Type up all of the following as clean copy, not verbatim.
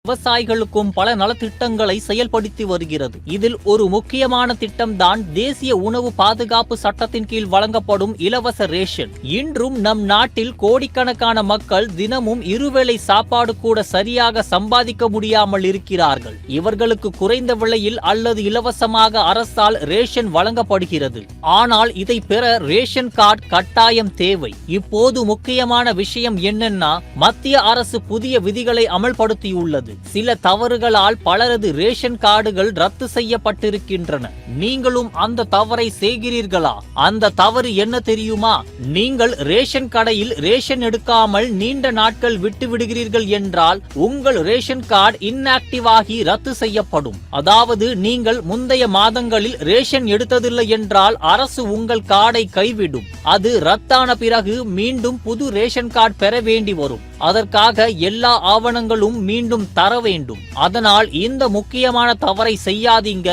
விவசாயிகளுக்கும் பல நலத்திட்டங்களை செயல்படுத்தி வருகிறது. இதில் ஒரு முக்கியமான திட்டம்தான் தேசிய உணவு பாதுகாப்பு சட்டத்தின் கீழ் வழங்கப்படும் இலவச ரேஷன். இன்றும் நம் நாட்டில் கோடிக்கணக்கான மக்கள் தினமும் இருவேளை சாப்பாடு கூட சரியாக சம்பாதிக்க முடியாமல் இருக்கிறார்கள். இவர்களுக்கு குறைந்த விலையில் அல்லது இலவசமாக அரசால் ரேஷன் வழங்கப்படுகிறது. ஆனால் இதை பெற ரேஷன் கார்டு கட்டாயம் தேவை. இப்போது முக்கியமான விஷயம் என்னன்னா, மத்திய அரசு புதிய விதிகளை அமல்படுத்தியுள்ளது. சில தவறுகளால் பலரது ரேஷன் கார்டுகள் ரத்து செய்யப்பட்டிருக்கின்றன. நீங்களும் அந்த தவறை செய்கிறீர்களா? அந்த தவறு என்ன தெரியுமா? நீங்கள் ரேஷன் கடையில் ரேஷன் எடுக்காமல் நீண்ட நாட்கள் விட்டு விடுகிறீர்கள் என்றால் உங்கள் ரேஷன் கார்டு இன்ஆக்டிவ் ஆகி ரத்து செய்யப்படும். அதாவது நீங்கள் முந்தைய மாதங்களில் ரேஷன் எடுத்ததில்லை என்றால் அரசு உங்கள் கார்டை கைவிடும். அது ரத்தான பிறகு மீண்டும் புது ரேஷன் கார்டு பெற வேண்டி வரும். அதற்காக எல்லா ஆவணங்களும் மீண்டும் தர வேண்டும். அதனால் இந்த முக்கியமான தவறை செய்யாதீங்க.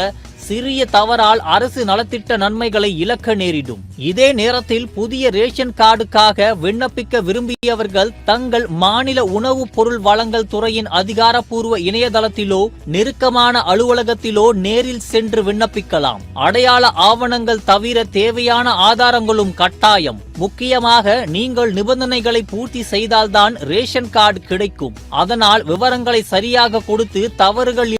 சிறிய தவறால் அரசு நலத்திட்ட நன்மைகளை இழக்க நேரிடும். இதே நேரத்தில் புதிய ரேஷன் கார்டுக்காக விண்ணப்பிக்க விரும்பியவர்கள் தங்கள் மாநில உணவு பொருள் வழங்கல் துறையின் அதிகாரப்பூர்வ இணையதளத்திலோ நெருக்கமான அலுவலகத்திலோ நேரில் சென்று விண்ணப்பிக்கலாம். அடையாள ஆவணங்கள் தவிர தேவையான ஆதாரங்களும் கட்டாயம். முக்கியமாக நீங்கள் நிபந்தனைகளை பூர்த்தி செய்தால்தான் ரேஷன் கார்டு கிடைக்கும். அதனால் விவரங்களை சரியாக கொடுத்து தவறுகள்